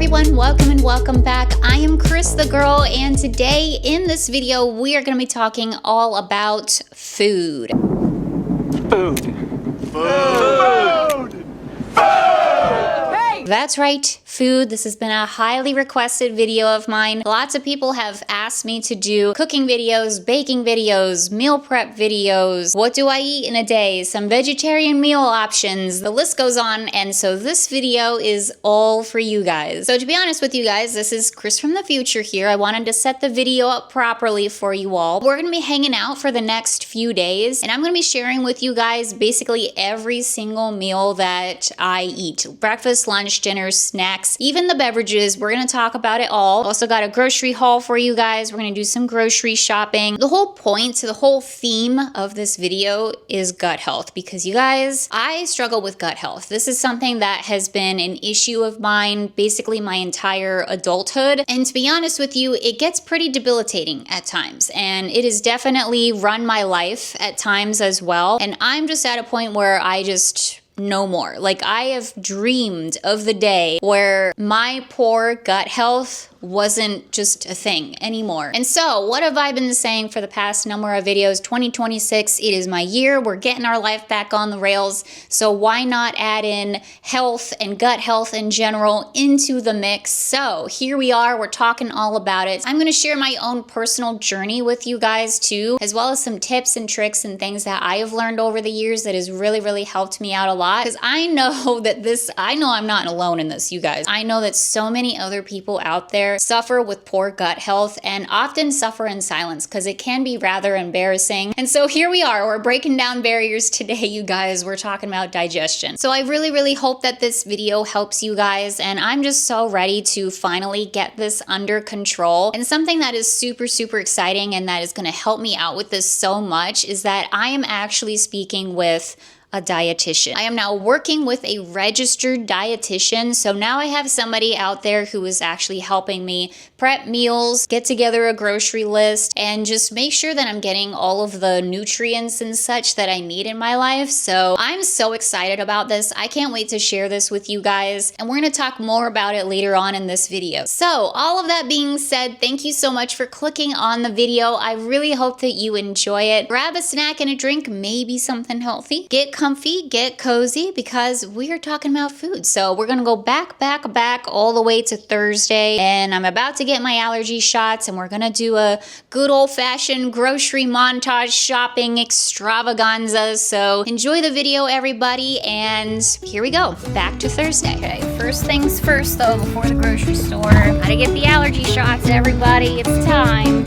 everyone, welcome and welcome back. I am Cris the Girl, and today in this video we are going to be talking all about food. That's right, food. This has been a highly requested video of mine. Lots of people have asked me to do cooking videos, baking videos, meal prep videos, what do I eat in a day, some vegetarian meal options, the list goes on, and so this video is all for you guys. So to be honest with you guys, this is Cris from the future here. I wanted to set the video up properly for you all. We're gonna be hanging out for the next few days, and I'm gonna be sharing with you guys basically every single meal that I eat. Breakfast, lunch, dinner, snacks, even the beverages. We're gonna talk about it all. Also got a grocery haul for you guys. We're gonna do some grocery shopping. The whole point, the whole theme of this video is gut health, because you guys, I struggle with gut health. This is something that has been an issue of mine basically my entire adulthood, and to be honest with you, it gets pretty debilitating at times, and it has definitely run my life at times as well, and I'm just at a point where I just no more. Like, I have dreamed of the day where my poor gut health wasn't just a thing anymore. And so what have I been saying for the past number of videos? 2026, it is my year. We're getting our life back on the rails. So why not add in health and gut health in general into the mix? So here we are, we're talking all about it. I'm gonna share my own personal journey with you guys too, as well as some tips and tricks and things that I have learned over the years that has really helped me out a lot. Because I know that I know I'm not alone in this, you guys. I know that so many other people out there suffer with poor gut health and often suffer in silence because it can be rather embarrassing. And so here we are, we're breaking down barriers today, you guys. We're talking about digestion. So I really hope that this video helps you guys, and I'm just so ready to finally get this under control. And something that is super exciting and that is going to help me out with this so much is that I am actually speaking with a dietitian. I am now working with a registered dietitian, so now I have somebody out there who is actually helping me prep meals, get together a grocery list, and just make sure that I'm getting all of the nutrients and such that I need in my life. So I'm so excited about this. I can't wait to share this with you guys, and we're gonna talk more about it later on in this video. So all of that being said, thank you so much for clicking on the video. I really hope that you enjoy it. Grab a snack and a drink, maybe something healthy. Get comfy, get cozy, because we are talking about food. So we're gonna go back all the way to Thursday, and I'm about to get my allergy shots, and we're gonna do a good old-fashioned grocery montage shopping extravaganza. So enjoy the video, everybody, and here we go, back to Thursday. Okay, first things first though, before the grocery store, gotta get the allergy shots, everybody. It's time.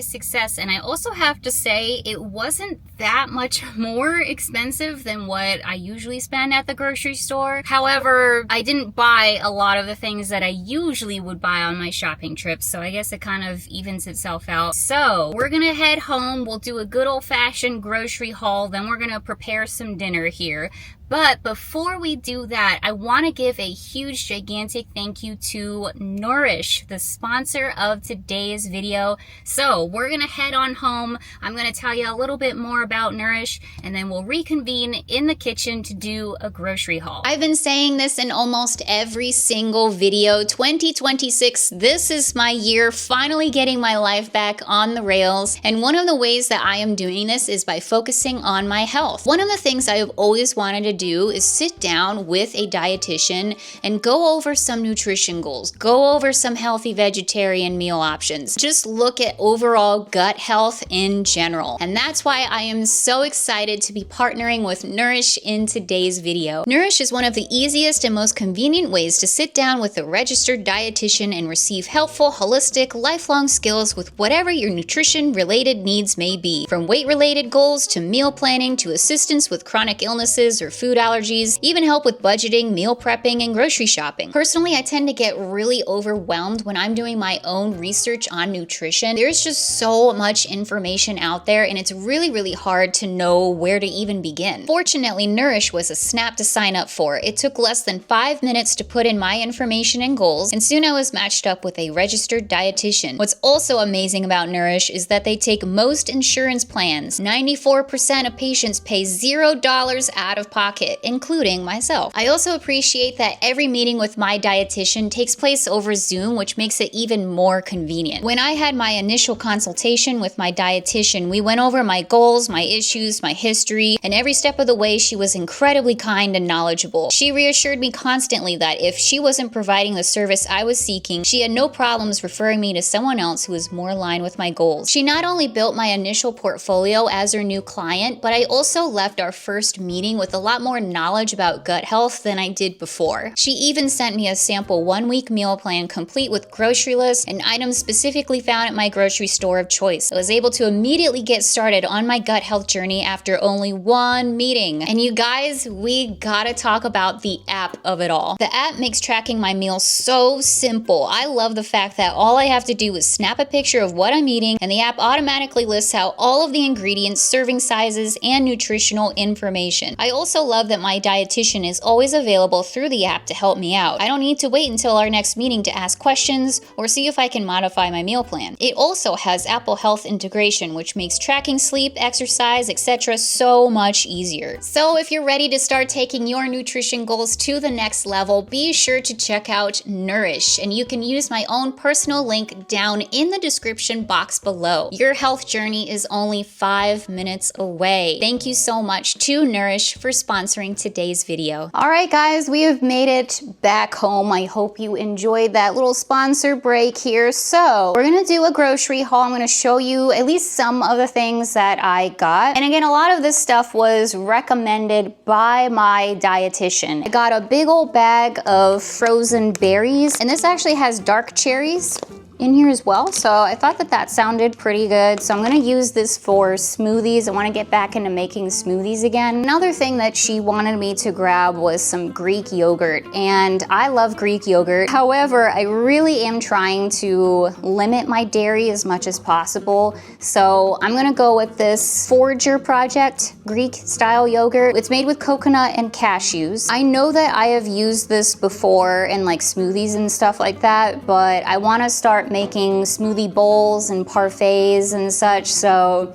Success, and I also have to say it wasn't that much more expensive than what I usually spend at the grocery store. However, I didn't buy a lot of the things that I usually would buy on my shopping trips, so I guess it kind of evens itself out. So we're gonna head home, we'll do a good old-fashioned grocery haul, then we're gonna prepare some dinner here. But before we do that, I want to give a huge, gigantic thank you to Nourish, the sponsor of today's video. So we're going to head on home. I'm going to tell you a little bit more about Nourish, and then we'll reconvene in the kitchen to do a grocery haul. I've been saying this in almost every single video. 2026, this is my year, finally getting my life back on the rails. And one of the ways that I am doing this is by focusing on my health. One of the things I have always wanted to do is sit down with a dietitian and go over some nutrition goals, go over some healthy vegetarian meal options, just look at overall gut health in general. And that's why I am so excited to be partnering with Nourish in today's video. Nourish is one of the easiest and most convenient ways to sit down with a registered dietitian and receive helpful, holistic, lifelong skills with whatever your nutrition-related needs may be. From weight-related goals to meal planning to assistance with chronic illnesses or food allergies, even help with budgeting, meal prepping, and grocery shopping. Personally, I tend to get really overwhelmed when I'm doing my own research on nutrition. There's just so much information out there, and it's really hard to know where to even begin. Fortunately, Nourish was a snap to sign up for. It took less than 5 minutes to put in my information and goals, and soon I was matched up with a registered dietitian. What's also amazing about Nourish is that they take most insurance plans. 94% of patients pay $0 out of pocket, including myself. I also appreciate that every meeting with my dietitian takes place over Zoom, which makes it even more convenient. When I had my initial consultation with my dietitian, we went over my goals, my issues, my history, and every step of the way she was incredibly kind and knowledgeable. She reassured me constantly that if she wasn't providing the service I was seeking, she had no problems referring me to someone else who was more aligned with my goals. She not only built my initial portfolio as her new client, but I also left our first meeting with a lot more knowledge about gut health than I did before. She even sent me a sample 1-week meal plan complete with grocery lists and items specifically found at my grocery store of choice. I was able to immediately get started on my gut health journey after only one meeting. And you guys, we gotta talk about the app of it all. The app makes tracking my meals so simple. I love the fact that all I have to do is snap a picture of what I'm eating, and the app automatically lists out all of the ingredients, serving sizes, and nutritional information. I also love that my dietitian is always available through the app to help me out. I don't need to wait until our next meeting to ask questions or see if I can modify my meal plan. It also has Apple Health integration, which makes tracking sleep, exercise, etc. so much easier. So if you're ready to start taking your nutrition goals to the next level, be sure to check out Nourish, and you can use my own personal link down in the description box below. Your health journey is only 5 minutes away. Thank you so much to Nourish for sponsoring today's video. All right, guys, we have made it back home. I hope you enjoyed that little sponsor break here. So we're gonna do a grocery haul. I'm gonna show you at least some of the things that I got. And again, a lot of this stuff was recommended by my dietitian. I got a big old bag of frozen berries, and this actually has dark cherries in here as well, so I thought that that sounded pretty good. So I'm gonna use this for smoothies. I want to get back into making smoothies again. Another thing that she wanted me to grab was some Greek yogurt, and I love Greek yogurt. However, I really am trying to limit my dairy as much as possible, so I'm gonna go with this Forager Project Greek style yogurt. It's made with coconut and cashews. I know that I have used this before in like smoothies and stuff like that, but I want to start making smoothie bowls and parfaits and such, so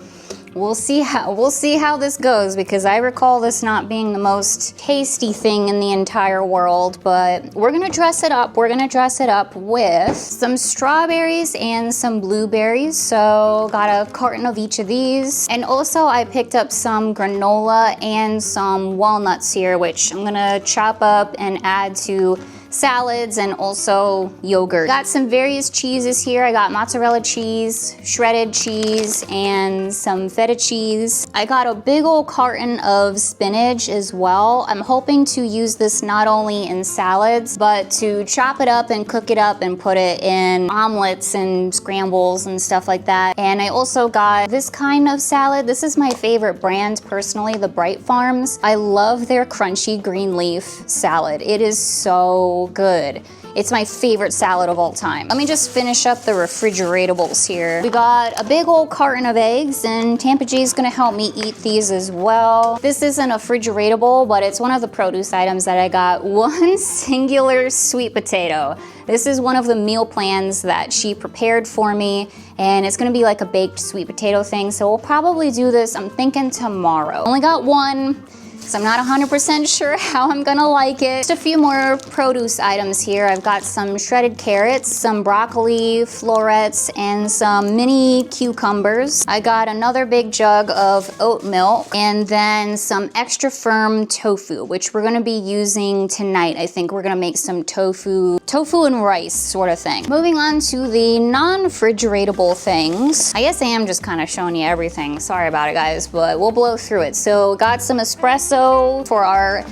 we'll see how this goes, because I recall this not being the most tasty thing in the entire world, but we're gonna dress it up. We're gonna dress it up with some strawberries and some blueberries. So got a carton of each of these, and also I picked up some granola and some walnuts here, which I'm gonna chop up and add to salads and also yogurt. Got some various cheeses here. I got mozzarella cheese, shredded cheese, and some feta cheese. I got a big old carton of spinach as well. I'm hoping to use this not only in salads, but to chop it up and cook it up and put it in omelets and scrambles and stuff like that. And I also got this kind of salad. This is my favorite brand personally, the Bright Farms. I love their crunchy green leaf salad. It is so good. It's my favorite salad of all time. Let me just finish up the refrigeratables here. We got a big old carton of eggs, and Tampa J's gonna help me eat these as well. This isn't a refrigeratable, but it's one of the produce items that I got. One singular sweet potato. This is one of the meal plans that she prepared for me, and it's gonna be like a baked sweet potato thing, so we'll probably do this, I'm thinking tomorrow. Only got one, so I'm not 100% sure how I'm gonna like it. Just a few more produce items here. I've got some shredded carrots, some broccoli, florets, and some mini cucumbers. I got another big jug of oat milk, and then some extra firm tofu, which we're gonna be using tonight. I think we're gonna make some tofu and rice sort of thing. Moving on to the non-refrigeratable things. I guess I am just kind of showing you everything. Sorry about it, guys, but we'll blow through it. So got some espresso for our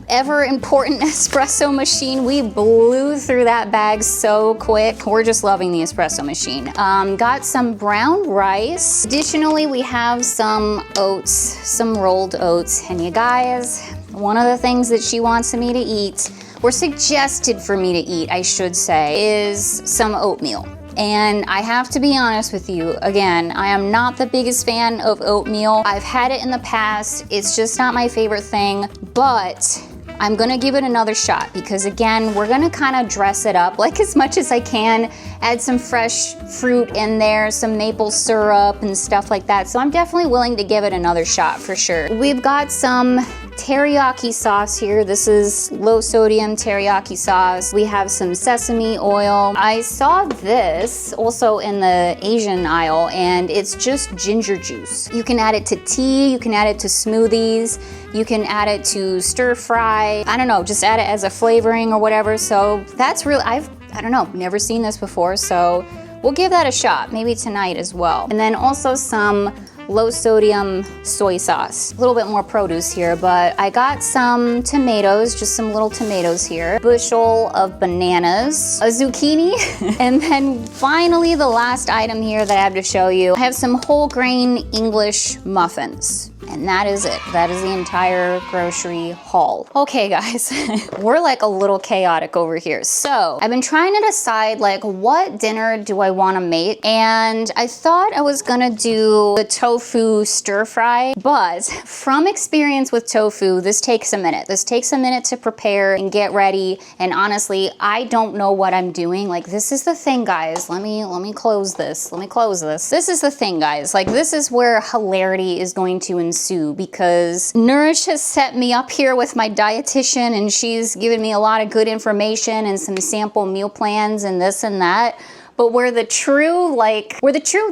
ever important espresso machine. We blew through that bag so quick. We're just loving the espresso machine. Got some brown rice. Additionally, we have some oats, some rolled oats. And you guys, one of the things that she wants me to eat, or suggested for me to eat, I should say, is some oatmeal. And I have to be honest with you, again, I am not the biggest fan of oatmeal. I've had it in the past, it's just not my favorite thing, but I'm gonna give it another shot because again, we're gonna kind of dress it up like as much as I can, add some fresh fruit in there, some maple syrup and stuff like that. So I'm definitely willing to give it another shot for sure. We've got some teriyaki sauce here. This is low sodium teriyaki sauce. We have some sesame oil. I saw this also in the Asian aisle and it's just ginger juice. You can add it to tea, you can add it to smoothies, you can add it to stir fry. I don't know, just add it as a flavoring or whatever. So that's really, I don't know, never seen this before. So we'll give that a shot, maybe tonight as well. And then also some low sodium soy sauce. A little bit more produce here, but I got some tomatoes, just some little tomatoes here, bushel of bananas, a zucchini, and then finally the last item here that I have to show you, I have some whole grain English muffins. And that is it. That is the entire grocery haul. Okay, guys, we're like a little chaotic over here. So I've been trying to decide like what dinner do I want to make? And I thought I was gonna do the tofu stir fry, but from experience with tofu, this takes a minute. This takes a minute to prepare and get ready. And honestly, I don't know what I'm doing. Like this is the thing, guys. Let me close this. Let me close this. This is the thing, guys. Like this is where hilarity is going to ensue because Nourish has set me up here with my dietitian and she's given me a lot of good information and some sample meal plans and this and that. But where the true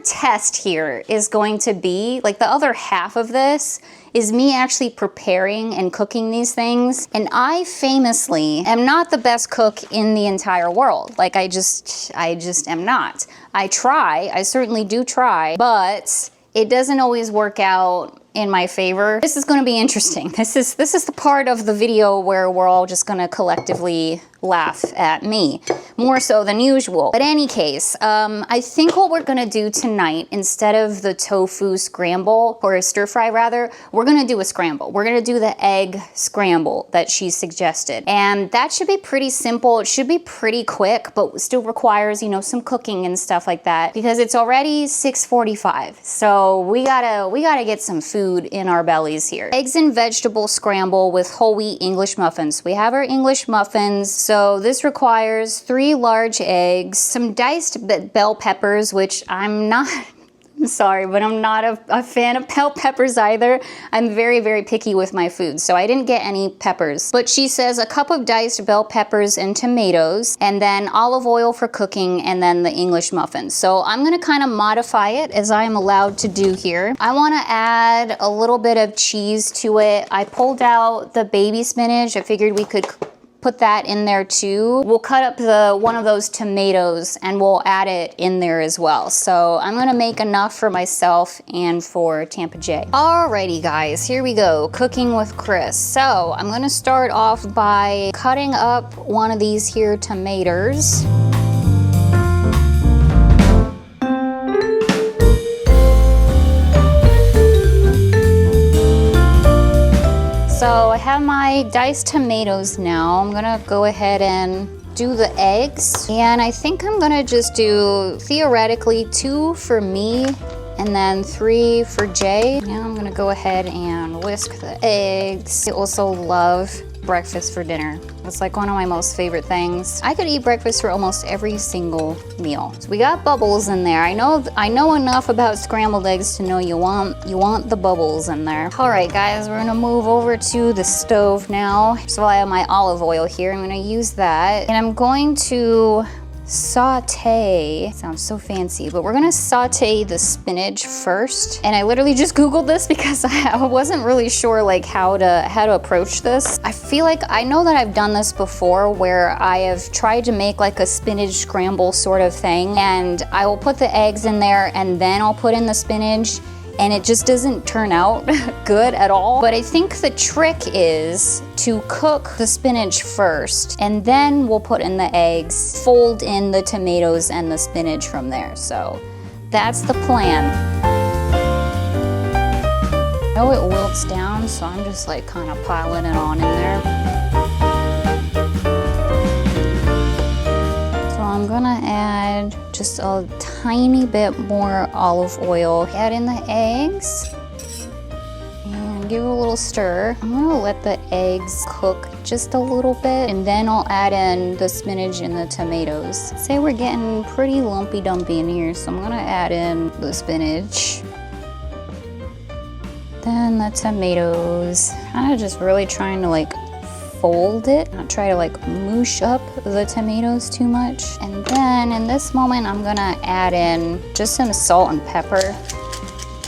test here is going to be, like the other half of this is me actually preparing and cooking these things. And I famously am not the best cook in the entire world. Like I just am not. I try, I certainly do try, but it doesn't always work out in my favor. This is going to be interesting. This is the part of the video where we're all just going to collectively laugh at me more so than usual. But any case, I think what we're gonna do tonight, instead of the tofu scramble, or a stir fry rather, we're gonna do a scramble. We're gonna do the egg scramble that she suggested. And that should be pretty simple. It should be pretty quick, but still requires, you know, some cooking and stuff like that because it's already 6:45. So we gotta get some food in our bellies here. Eggs and vegetable scramble with whole wheat English muffins. We have our English muffins. So this requires 3 large eggs, some diced bell peppers, which I'm sorry, but I'm not a fan of bell peppers either. I'm very, very picky with my food, so I didn't get any peppers. But she says a cup of diced bell peppers and tomatoes, and then olive oil for cooking, and then the English muffins. So I'm gonna kind of modify it as I am allowed to do here. I wanna add a little bit of cheese to it. I pulled out the baby spinach. I figured we could put that in there too. We'll cut up one of those tomatoes and we'll add it in there as well. So I'm gonna make enough for myself and for Tampa J. Alrighty guys, here we go, cooking with Cris. So I'm gonna start off by cutting up one of these here tomatoes. So I have my diced tomatoes now. I'm gonna go ahead and do the eggs. And I think I'm gonna just do theoretically 2 for me and then 3 for Jay. Now I'm gonna go ahead and whisk the eggs. I also love breakfast for dinner. It's like one of my most favorite things. I could eat breakfast for almost every single meal. So we got bubbles in there. I know enough about scrambled eggs to know you want the bubbles in there. All right, guys, we're gonna move over to the stove now. So I have my olive oil here. I'm gonna use that, and I'm going to saute, sounds so fancy, but we're gonna saute the spinach first. And I literally just Googled this because I wasn't really sure like how to approach this. I feel like I know that I've done this before where I have tried to make like a spinach scramble sort of thing, and I will put the eggs in there and then I'll put in the spinach, and it just doesn't turn out good at all. But I think the trick is to cook the spinach first, and then we'll put in the eggs, fold in the tomatoes and the spinach from there. So that's the plan. I know it wilts down, so I'm just like kind of piling it on in there. So I'm gonna add just a tiny bit more olive oil. Add in the eggs and give it a little stir. I'm gonna let the eggs cook just a little bit, and then I'll add in the spinach and the tomatoes. Say we're getting pretty lumpy dumpy in here, so I'm gonna add in the spinach, then the tomatoes. Kind of just really trying to like fold it, not try to like moosh up the tomatoes too much. And then in this moment, I'm gonna add in just some salt and pepper.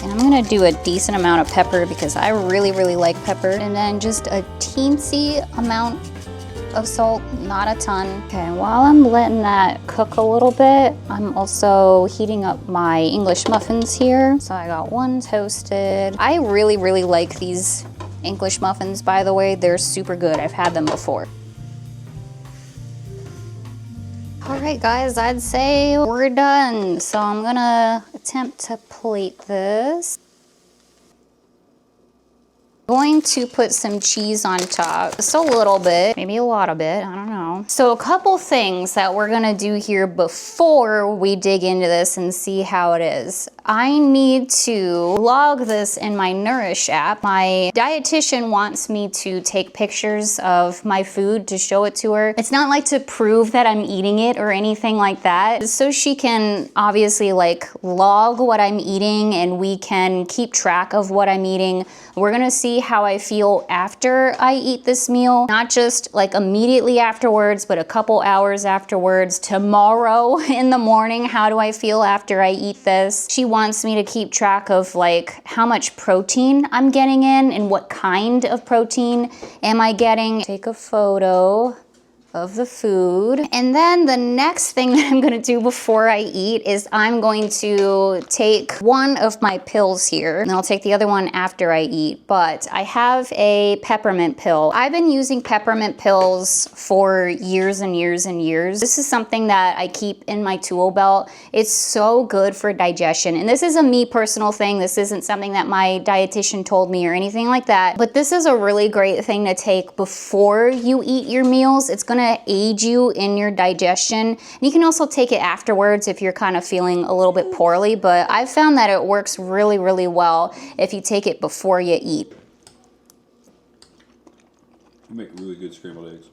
And I'm gonna do a decent amount of pepper because I really, really like pepper. And then just a teensy amount of salt, not a ton. Okay, and while I'm letting that cook a little bit, I'm also heating up my English muffins here. So I got one toasted. I really, really like these English muffins, by the way. They're super good. I've had them before. All right, guys, I'd say we're done. So I'm gonna attempt to plate this. Going to put some cheese on top, just a little bit, maybe a lot of it, I don't know. So a couple things that we're gonna do here before we dig into this and see how it is. I need to log this in my Nourish app. My dietitian wants me to take pictures of my food to show it to her. It's not like to prove that I'm eating it or anything like that. So she can obviously like log what I'm eating and we can keep track of what I'm eating. We're gonna see how I feel after I eat this meal, not just like immediately afterwards, but a couple hours afterwards. Tomorrow in the morning, how do I feel after I eat this? She wants me to keep track of like how much protein I'm getting in and what kind of protein am I getting. Take a photo of the food. And then the next thing that I'm gonna do before I eat is I'm going to take one of my pills here, and I'll take the other one after I eat. But I have a peppermint pill. I've been using peppermint pills for years and years and years. This is something that I keep in my tool belt. It's so good for digestion. And this is a me personal thing. This isn't something that my dietitian told me or anything like that. But this is a really great thing to take before you eat your meals. It's gonna aid you in your digestion. And you can also take it afterwards if you're kind of feeling a little bit poorly, but I've found that it works really, really well if you take it before you eat. You make really good scrambled eggs.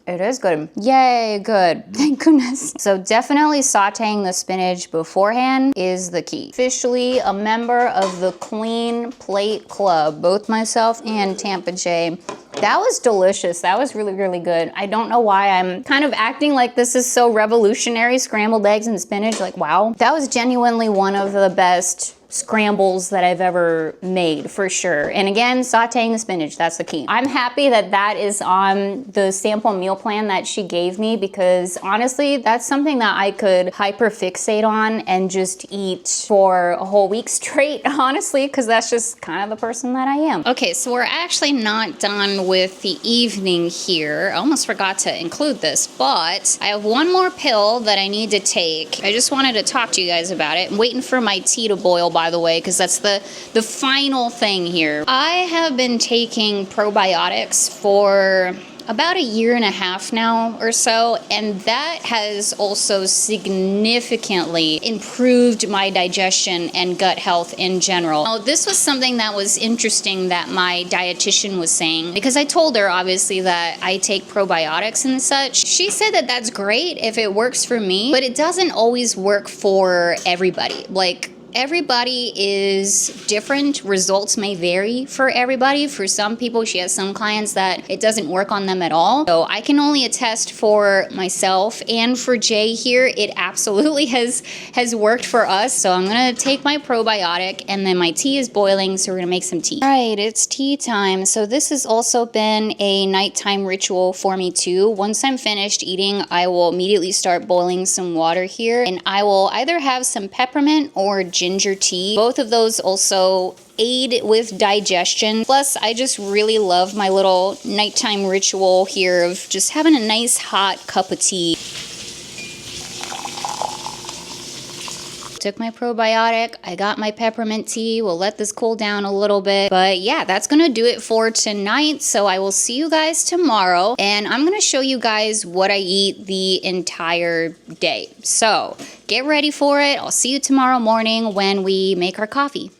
It is good. Yay, good. Thank goodness. So definitely sauteing the spinach beforehand is the key. Officially a member of the Clean Plate Club, both myself and Tampa J. That was delicious. That was really, really good. I don't know why I'm kind of acting like this is so revolutionary, scrambled eggs and spinach. Like, wow. That was genuinely one of the best scrambles that I've ever made, for sure. And again, sauteing the spinach, that's the key. I'm happy that that is on the sample meal plan that she gave me, because honestly, that's something that I could hyperfixate on and just eat for a whole week straight, honestly, because that's just kind of the person that I am. Okay, so we're actually not done with the evening here. I almost forgot to include this, but I have one more pill that I need to take. I just wanted to talk to you guys about it. I'm waiting for my tea to boil, by the way, because that's the final thing here. I have been taking probiotics for about 1.5 years now or so, and that has also significantly improved my digestion and gut health in general. Now, this was something that was interesting that my dietitian was saying, because I told her obviously that I take probiotics and such. She said that that's great if it works for me, but it doesn't always work for everybody. Like, everybody is different. Results may vary for everybody. For some people, she has some clients that it doesn't work on them at all. So I can only attest for myself and for Jay here, it absolutely has worked for us. So I'm gonna take my probiotic, and then my tea is boiling, so we're gonna make some tea. All right, it's tea time. So this has also been a nighttime ritual for me too. Once I'm finished eating, I will immediately start boiling some water here, and I will either have some peppermint or ginger tea. Both of those also aid with digestion. Plus, I just really love my little nighttime ritual here of just having a nice hot cup of tea. Took my probiotic, I got my peppermint tea. We'll let this cool down a little bit. But yeah, that's gonna do it for tonight. So I will see you guys tomorrow, and I'm gonna show you guys what I eat the entire day. So get ready for it. I'll see you tomorrow morning when we make our coffee.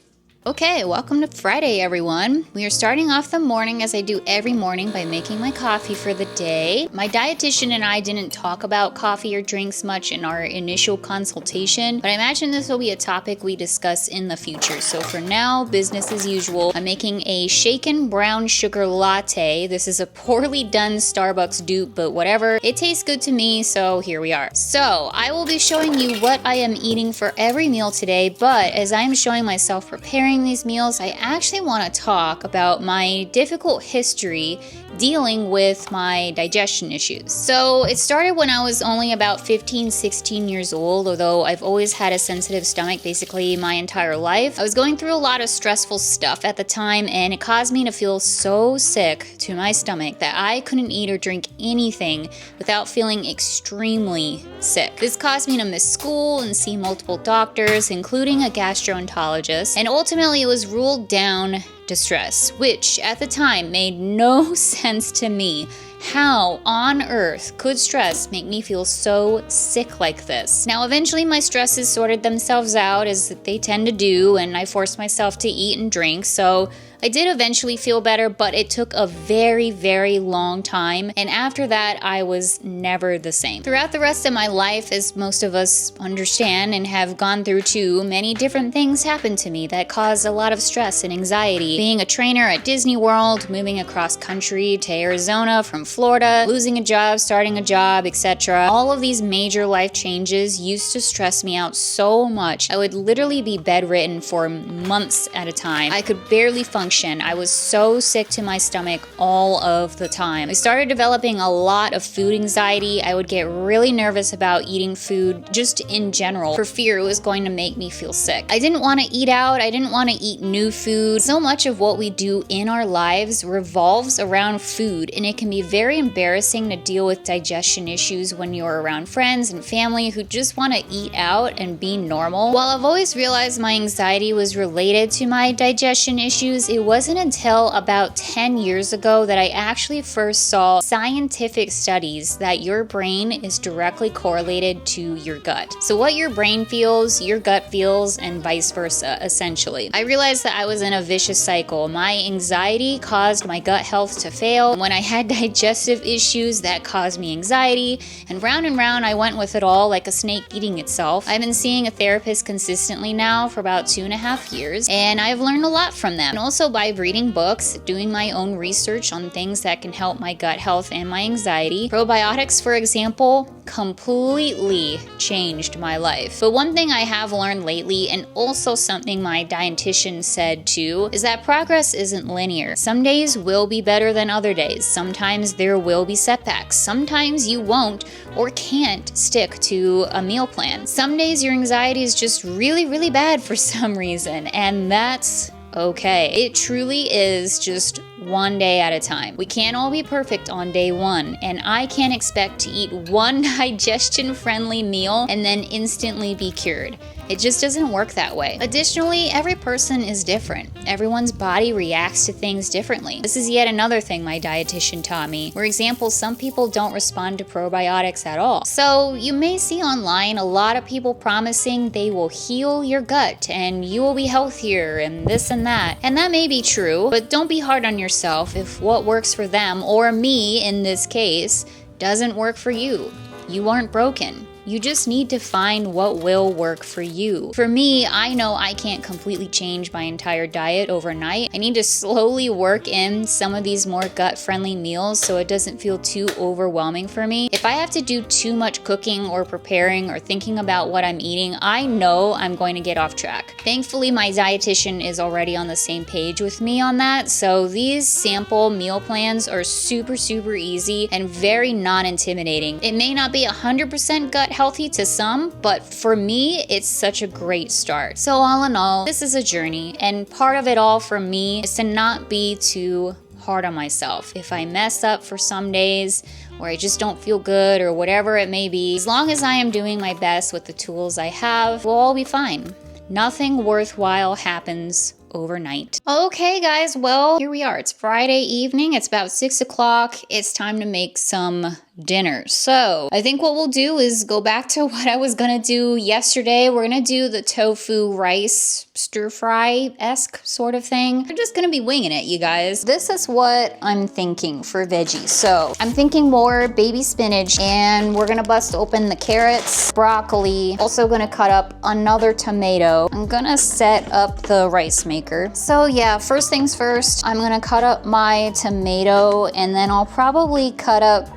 Okay, welcome to Friday, everyone. We are starting off the morning as I do every morning by making my coffee for the day. My dietitian and I didn't talk about coffee or drinks much in our initial consultation, but I imagine this will be a topic we discuss in the future. So for now, business as usual. I'm making a shaken brown sugar latte. This is a poorly done Starbucks dupe, but whatever. It tastes good to me, so here we are. So I will be showing you what I am eating for every meal today, but as I am showing myself preparing these meals, I actually want to talk about my difficult history dealing with my digestion issues. So it started when I was only about 15, 16 years old, although I've always had a sensitive stomach basically my entire life. I was going through a lot of stressful stuff at the time, and it caused me to feel so sick to my stomach that I couldn't eat or drink anything without feeling extremely sick. This caused me to miss school and see multiple doctors, including a gastroenterologist, and ultimately it was ruled down to stress, which at the time made no sense to me. How on earth could stress make me feel so sick like this? Now, eventually my stresses sorted themselves out, as they tend to do, and I forced myself to eat and drink, so I did eventually feel better, but it took a very, very long time, and after that, I was never the same. Throughout the rest of my life, as most of us understand and have gone through too, many different things happened to me that caused a lot of stress and anxiety. Being a trainer at Disney World, moving across country to Arizona from Florida, losing a job, starting a job, etc. All of these major life changes used to stress me out so much. I would literally be bedridden for months at a time. I could barely function. I was so sick to my stomach all of the time. I started developing a lot of food anxiety. I would get really nervous about eating food just in general for fear it was going to make me feel sick. I didn't want to eat out. I didn't want to eat new food. So much of what we do in our lives revolves around food, and it can be very embarrassing to deal with digestion issues when you're around friends and family who just want to eat out and be normal. While I've always realized my anxiety was related to my digestion issues, it wasn't until about 10 years ago that I actually first saw scientific studies that your brain is directly correlated to your gut. So what your brain feels, your gut feels, and vice versa, essentially. I realized that I was in a vicious cycle. My anxiety caused my gut health to fail. When I had digestive issues, that caused me anxiety, and round I went with it all like a snake eating itself. I've been seeing a therapist consistently now for about 2.5 years, and I've learned a lot from them. And also by reading books, doing my own research on things that can help my gut health and my anxiety. Probiotics, for example, completely changed my life. But one thing I have learned lately, and also something my dietitian said too, is that progress isn't linear. Some days will be better than other days. Sometimes there will be setbacks. Sometimes you won't or can't stick to a meal plan. Some days your anxiety is just really, really bad for some reason, and that's okay. It truly is just one day at a time. We can't all be perfect on day one, and I can't expect to eat one digestion-friendly meal and then instantly be cured. It just doesn't work that way. Additionally, every person is different. Everyone's body reacts to things differently. This is yet another thing my dietitian taught me. For example, some people don't respond to probiotics at all. So you may see online a lot of people promising they will heal your gut and you will be healthier and this and that. And that may be true, but don't be hard on yourself if what works for them, or me in this case, doesn't work for you. You aren't broken. You just need to find what will work for you. For me, I know I can't completely change my entire diet overnight. I need to slowly work in some of these more gut-friendly meals so it doesn't feel too overwhelming for me. If I have to do too much cooking or preparing or thinking about what I'm eating, I know I'm going to get off track. Thankfully, my dietitian is already on the same page with me on that, so these sample meal plans are super easy and very non-intimidating. It may not be 100% gut healthy to some, but for me, it's such a great start. So all in all, this is a journey, and part of it all for me is to not be too hard on myself. If I mess up for some days, or I just don't feel good, or whatever it may be, as long as I am doing my best with the tools I have, we'll all be fine. Nothing worthwhile happens overnight. Okay guys, well, here we are. It's Friday evening. It's about 6 o'clock. It's time to make some dinner. So I think what we'll do is go back to what I was gonna do yesterday. We're gonna do the tofu rice stir fry-esque sort of thing. We're just gonna be winging it, you guys. This is what I'm thinking for veggies. So I'm thinking more baby spinach, and we're gonna bust open the carrots, broccoli, also gonna cut up another tomato. I'm gonna set up the rice maker. So yeah, first things first, I'm gonna cut up my tomato, and then I'll probably cut up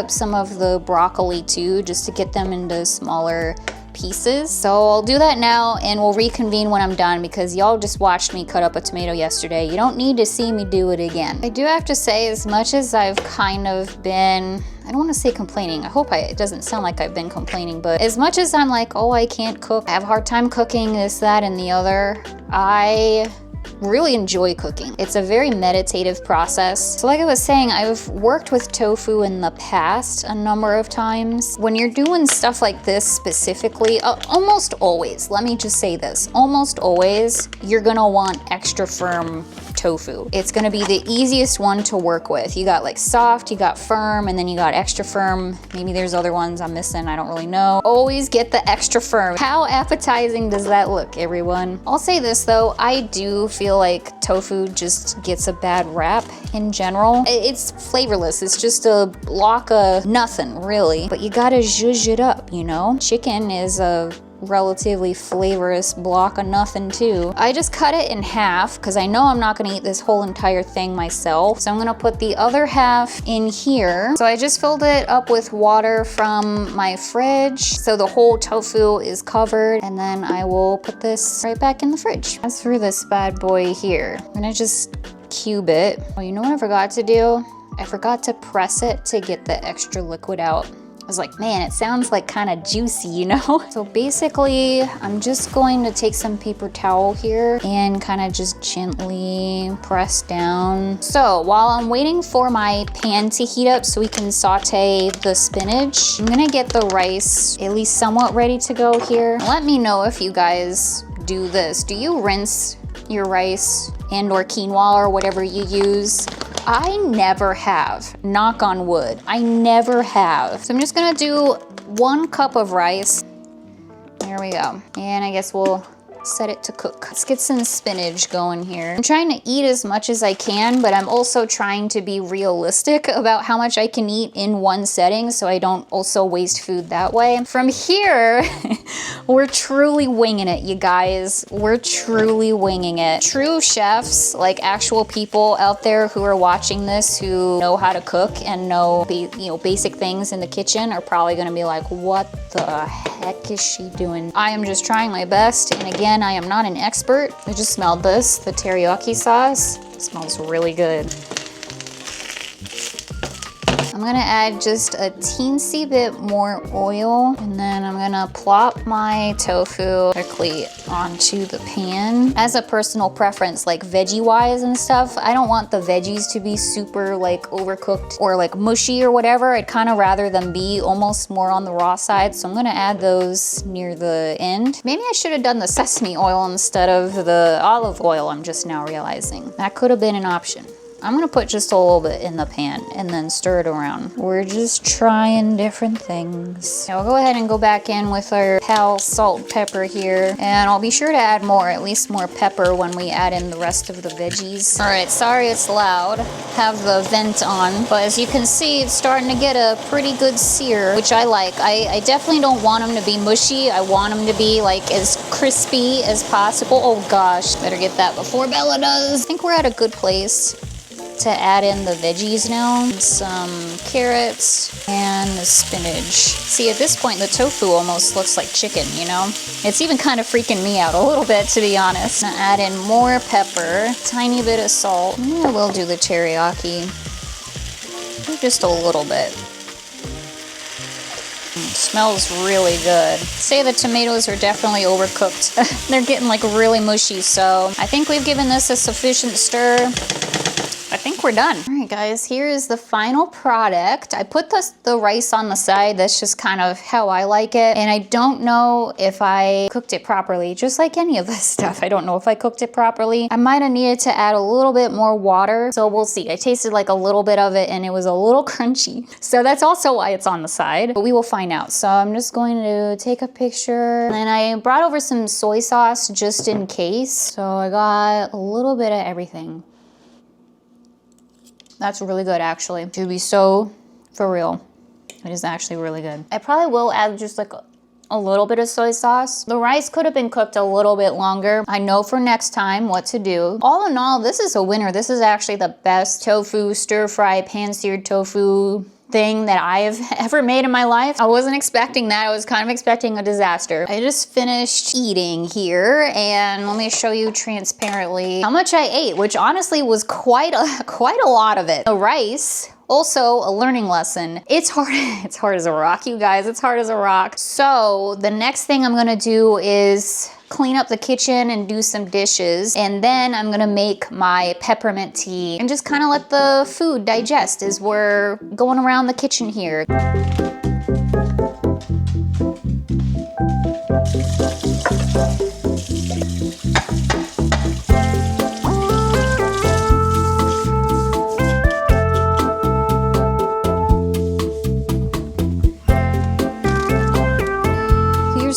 some of the broccoli too, just to get them into smaller pieces. So I'll do that now, and we'll reconvene when I'm done, because y'all just watched me cut up a tomato yesterday. You don't need to see me do it again. I do have to say, as much as I've kind of been, I don't want to say complaining, I hope it doesn't sound like I've been complaining, but as much as I'm like, oh, I can't cook, I have a hard time cooking, this, that, and the other, I really enjoy cooking. It's a very meditative process. So like I was saying, I've worked with tofu in the past a number of times. When you're doing stuff like this specifically, almost always, let me just say this, almost always, you're gonna want extra firm tofu. It's gonna be the easiest one to work with. You got like soft, you got firm, and then you got extra firm. Maybe there's other ones I'm missing, I don't really know. Always get the extra firm. How appetizing does that look, everyone? I'll say this though, I do feel like tofu just gets a bad rap in general. It's flavorless, it's just a block of nothing really, but you gotta zhuzh it up, you know? Chicken is a relatively flavorous block of nothing too. I just cut it in half because I know I'm not gonna eat this whole entire thing myself. So I'm gonna put the other half in here. So I just filled it up with water from my fridge. So the whole tofu is covered, and then I will put this right back in the fridge. As for this bad boy here, I'm gonna just cube it. Oh, you know what I forgot to do? I forgot to press it to get the extra liquid out. I was like, man, it sounds like kind of juicy, you know? So basically, I'm just going to take some paper towel here and kind of just gently press down. So while I'm waiting for my pan to heat up so we can saute the spinach, I'm gonna get the rice at least somewhat ready to go here. Let me know if you guys do this. Do you rinse your rice and or quinoa or whatever you use? I never have, knock on wood, I never have. So I'm just gonna do 1 cup of rice. There we go. And I guess we'll set it to cook. Let's get some spinach going here. I'm trying to eat as much as I can, but I'm also trying to be realistic about how much I can eat in one setting so I don't also waste food that way. From here, we're truly winging it, you guys. We're truly winging it. True chefs, like actual people out there who are watching this who know how to cook and know basic things in the kitchen are probably gonna be like, what the heck is she doing? I am just trying my best, and again, I am not an expert. I just smelled this, the teriyaki sauce. It smells really good. I'm gonna add just a teensy bit more oil, and then I'm gonna plop my tofu quickly onto the pan. As a personal preference, like veggie-wise and stuff, I don't want the veggies to be super like overcooked or like mushy or whatever. I'd kind of rather them be almost more on the raw side, so I'm gonna add those near the end. Maybe I should have done the sesame oil instead of the olive oil, I'm just now realizing. That could have been an option. I'm gonna put just a little bit in the pan and then stir it around. We're just trying different things. Now we'll go ahead and go back in with our pal salt pepper here, and I'll be sure to add more, at least more pepper when we add in the rest of the veggies. All right, sorry it's loud. Have the vent on, but as you can see, it's starting to get a pretty good sear, which I like. I definitely don't want them to be mushy. I want them to be like as crispy as possible. Oh gosh, better get that before Bella does. I think we're at a good place to add in the veggies now. Some carrots and the spinach. See, at this point, the tofu almost looks like chicken, you know? It's even kind of freaking me out a little bit, to be honest. I'm gonna add in more pepper, tiny bit of salt. I will do the teriyaki. Just a little bit. It smells really good. Say the tomatoes are definitely overcooked. They're getting like really mushy, so I think we've given this a sufficient stir. I think we're done. All right, guys, here is the final product. I put the rice on the side. That's just kind of how I like it. And I don't know if I cooked it properly, just like any of this stuff. I don't know if I cooked it properly. I might have needed to add a little bit more water. So we'll see. I tasted like a little bit of it and it was a little crunchy. So that's also why it's on the side, but we will find out. So I'm just going to take a picture. And I brought over some soy sauce just in case. So I got a little bit of everything. That's really good, actually. To be so for real, it is actually really good. I probably will add just like a little bit of soy sauce. The rice could have been cooked a little bit longer. I know for next time what to do. All in all, this is a winner. This is actually the best tofu stir-fry pan-seared tofu thing that I've ever made in my life. I wasn't expecting that. I was kind of expecting a disaster. I just finished eating here, and let me show you transparently how much I ate, which honestly was quite a lot of it. The rice, also a learning lesson. It's hard. It's hard as a rock, you guys. It's hard as a rock. So the next thing I'm gonna do is clean up the kitchen and do some dishes, and then I'm gonna make my peppermint tea and just kind of let the food digest as we're going around the kitchen here.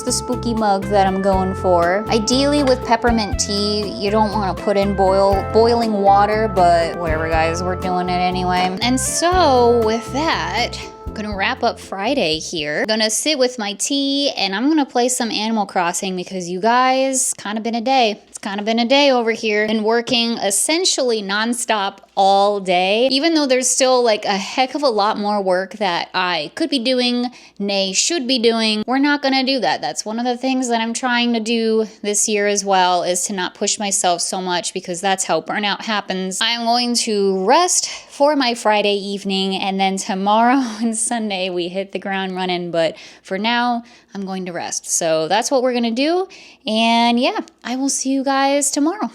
The spooky mug that I'm going for. Ideally with peppermint tea, you don't want to put in boiling water, but whatever guys, we're doing it anyway. And so with that, I'm gonna wrap up Friday here. I'm gonna sit with my tea and I'm gonna play some Animal Crossing because you guys, kind of been a day. It's kind of been a day over here. Been working essentially nonstop all day, even though there's still like a heck of a lot more work that I could be doing, nay, should be doing. We're not gonna do that. That's one of the things that I'm trying to do this year as well, is to not push myself so much because that's how burnout happens. I'm going to rest for my Friday evening, and then tomorrow and Sunday we hit the ground running, but for now, I'm going to rest. So that's what we're gonna do, and yeah, I will see you guys tomorrow.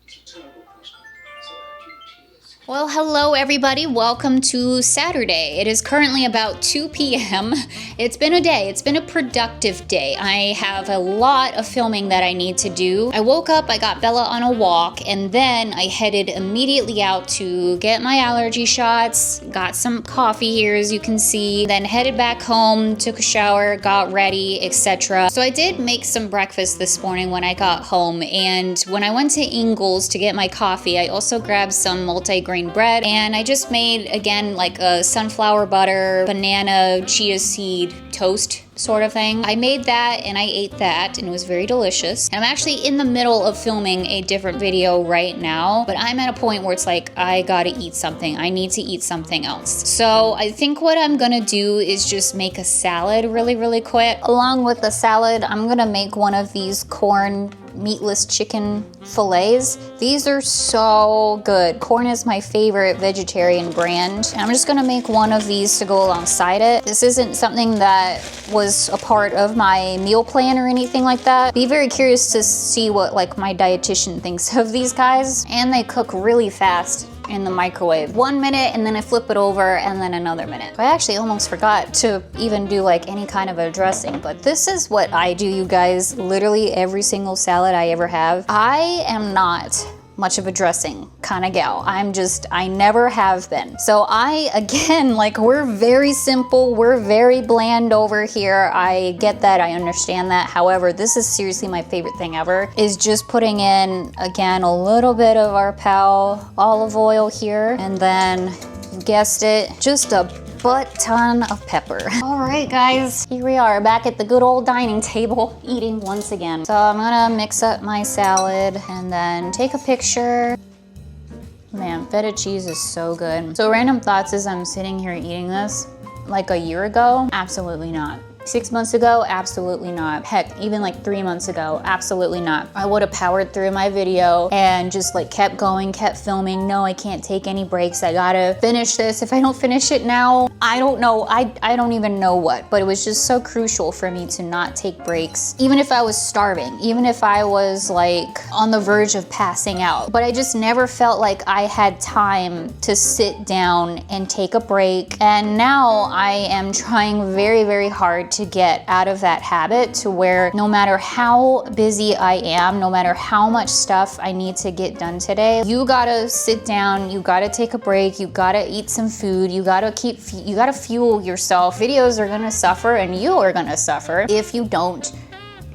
Well, hello everybody. Welcome to Saturday. It is currently about 2 p.m. It's been a day. It's been a productive day. I have a lot of filming that I need to do. I woke up, I got Bella on a walk, and then I headed immediately out to get my allergy shots, got some coffee here as you can see, then headed back home, took a shower, got ready, etc. So I did make some breakfast this morning when I got home, and when I went to Ingles to get my coffee, I also grabbed some multi-grain bread, and I just made, again, like a sunflower butter, banana, chia seed toast sort of thing. I made that and I ate that and it was very delicious. And I'm actually in the middle of filming a different video right now, but I'm at a point where it's like, I gotta eat something. I need to eat something else. So I think what I'm gonna do is just make a salad really quick. Along with the salad, I'm gonna make one of these corn meatless chicken fillets. These are so good. Corn is my favorite vegetarian brand. And I'm just gonna make one of these to go alongside it. This isn't something that was a part of my meal plan or anything like that. Be very curious to see what like my dietitian thinks of these guys. And they cook really fast in the microwave. 1 minute and then I flip it over and then another minute. I actually almost forgot to even do like any kind of a dressing, but this is what I do, you guys. Literally every single salad I ever have. I am not much of a dressing kind of gal. I never have been. So again, like we're very simple, we're very bland over here. I get that, I understand that. However, this is seriously my favorite thing ever, is just putting in, again, a little bit of our pal olive oil here, and then, you guessed it, just a butt ton of pepper. All right, guys, here we are back at the good old dining table eating once again. So I'm gonna mix up my salad and then take a picture. Man, feta cheese is so good. So random thoughts as I'm sitting here eating this, like a year ago, absolutely not. 6 months ago, absolutely not. Heck, even like 3 months ago, absolutely not. I would have powered through my video and just like kept going, kept filming. No, I can't take any breaks. I gotta finish this. If I don't finish it now, I don't know. I don't even know what, but it was just so crucial for me to not take breaks. Even if I was starving, even if I was like on the verge of passing out, but I just never felt like I had time to sit down and take a break. And now I am trying very hard to get out of that habit to where no matter how busy I am, no matter how much stuff I need to get done today, you gotta sit down, you gotta take a break, you gotta eat some food, you gotta fuel yourself. Videos are gonna suffer and you are gonna suffer if you don't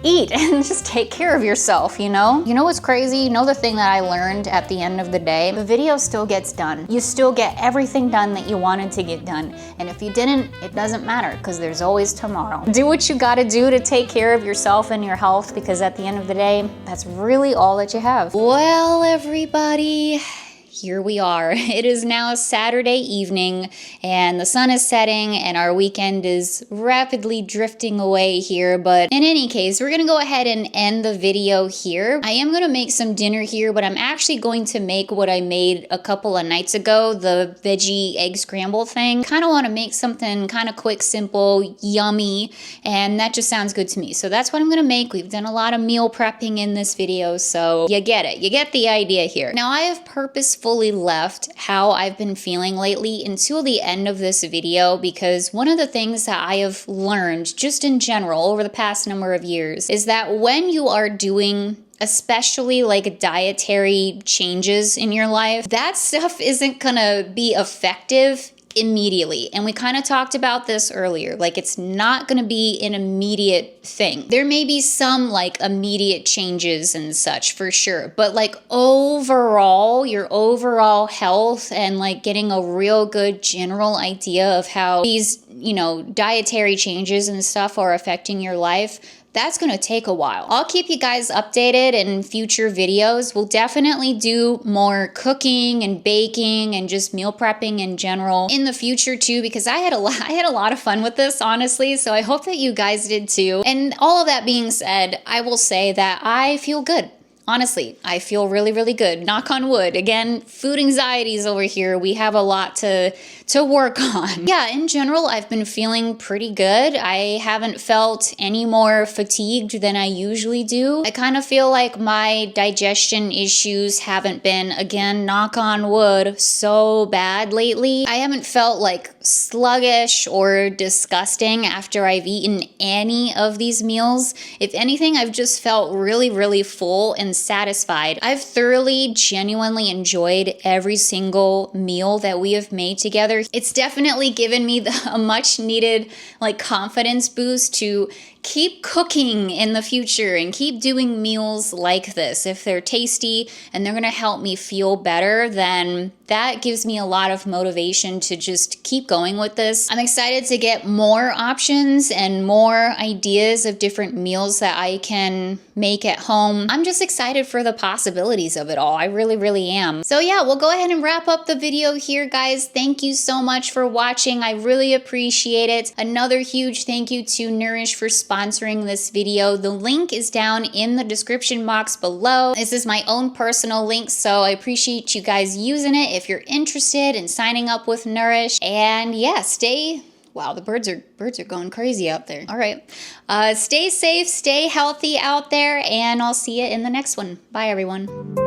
eat and just take care of yourself, you know? You know what's crazy? You know the thing that I learned at the end of the day? The video still gets done. You still get everything done that you wanted to get done. And if you didn't, it doesn't matter because there's always tomorrow. Do what you gotta do to take care of yourself and your health, because at the end of the day, that's really all that you have. Well, everybody, here we are. It is now Saturday evening and the sun is setting and our weekend is rapidly drifting away here. But in any case, we're gonna go ahead and end the video here. I am gonna make some dinner here, but I'm actually going to make what I made a couple of nights ago, the veggie egg scramble thing. Kind of want to make something kind of quick, simple, yummy, and that just sounds good to me. So that's what I'm gonna make. We've done a lot of meal prepping in this video, so you get it. You get the idea here. Now I have purposefully left how I've been feeling lately until the end of this video, because one of the things that I have learned just in general over the past number of years is that when you are doing especially like dietary changes in your life, that stuff isn't gonna be effective immediately. And we kind of talked about this earlier, like it's not going to be an immediate thing. There may be some like immediate changes and such for sure, but like overall, your overall health and like getting a real good general idea of how these, you know, dietary changes and stuff are affecting your life, that's gonna take a while. I'll keep you guys updated in future videos. We'll definitely do more cooking and baking and just meal prepping in general in the future too, because I had a lot of fun with this, honestly. So I hope that you guys did too. And all of that being said, I will say that I feel good. Honestly, I feel really good. Knock on wood. Again, food anxieties over here. We have a lot to work on. Yeah, in general, I've been feeling pretty good. I haven't felt any more fatigued than I usually do. I kind of feel like my digestion issues haven't been, again, knock on wood, so bad lately. I haven't felt like sluggish or disgusting after I've eaten any of these meals. If anything, I've just felt really full and satisfied. I've thoroughly, genuinely enjoyed every single meal that we have made together. It's definitely given me a much needed like confidence boost to keep cooking in the future and keep doing meals like this. If they're tasty and they're gonna help me feel better, then that gives me a lot of motivation to just keep going with this. I'm excited to get more options and more ideas of different meals that I can make at home. I'm just excited for the possibilities of it all. I really, really am. So yeah, we'll go ahead and wrap up the video here, guys. Thank you so much for watching. I really appreciate it. Another huge thank you to Nourish for sponsoring this video. The link is down in the description box below. This is my own personal link, so I appreciate you guys using it if you're interested in signing up with Nourish. And yeah, wow, the birds are going crazy out there. All right. Stay safe, stay healthy out there, and I'll see you in the next one. Bye, everyone.